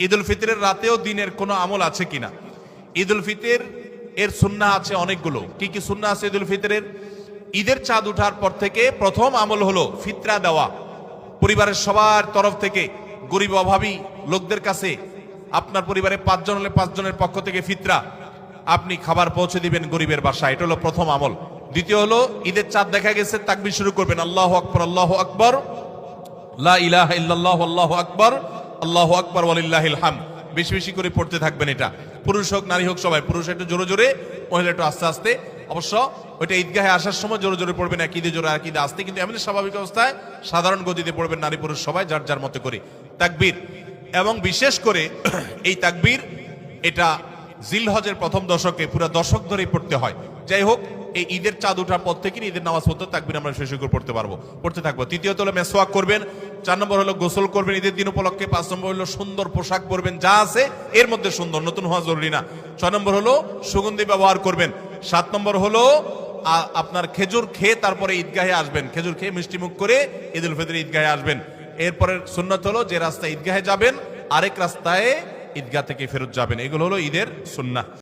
ঈদুল ফিতরের রাতেও দিনের কোনো আমল আছে কিনা? ঈদুল ফিতর এর সুন্নাহ আছে অনেকগুলো। কি কি সুন্নাহ আছে ঈদুল ফিতরের? ঈদের চাঁদ ওঠার পর থেকে প্রথম আমল হলো ফিতরা দেওয়া। পরিবারের সবার তরফ থেকে গরিব অভাবী লোকদের কাছে, আপনার পরিবারে 5 জন হলে 5 জনের পক্ষ থেকে ফিতরা আপনি খাবার পৌঁছে দিবেন গরিবের বাসায়। এটা হলো প্রথম আমল। দ্বিতীয় হলো ঈদের চাঁদ দেখা গেছে, তাকবীর শুরু করবেন, আল্লাহু আকবার, আল্লাহু আকবার, লা ইলাহা ইল্লাল্লাহু, আল্লাহু আকবার, আল্লাহু আকবার ওয়ালিল্লাহিল হামদ। বেশি বেশি করে পড়তে থাকবেন। এটা পুরুষ হোক নারী হোক সবাই, পুরুষ একটু জোরে জোরে, মহিলা একটু আস্তে আস্তে। অবশ্য ওইটা ঈদগাহে আসার সময় জোরে জোরে পড়বেন, এক ঈদে জোরে এক ঈদে আস্তে, কিন্তু এমনি স্বাভাবিক অবস্থায় সাধারণ গতিতে পড়বেন, নারী পুরুষ সবাই যার যার মতো করে তাকবীর। এবং বিশেষ করে এই তাকবীর এটা জিলহজের প্রথম দশকে পুরো দশক ধরেই পড়তে হয়। যাই হোক, এই ঈদের চাঁদ ওঠার পর থেকে ঈদের নামাজ পড়তে তাকবীর আমরা শেষ করে পড়তে থাকবো। তৃতীয়ত হলো মেসওয়াক করবেন। 4 নম্বর হলো গোসল করবেন ঈদের দিন উপলক্ষে। 5 নম্বর হলো সুন্দর পোশাক পরবেন, যা আছে এর মধ্যে সুন্দর, নতুন হওয়া জরুরি না। 6 নম্বর হলো সুগন্ধি ব্যবহার করবেন। 7 নম্বর হলো আপনার খেজুর খেয়ে তারপরে ঈদগাহে আসবেন, খেজুর খেয়ে মিষ্টি মুখ করে ঈদুল ফিতর ঈদগাহে আসবেন। এরপরের সুন্নাত হলো যে রাস্তায় ঈদগাহে যাবেন আরেক রাস্তায় ঈদগাহ থেকে ফেরত যাবেন। এগুলো হলো ঈদের সুন্নাহ।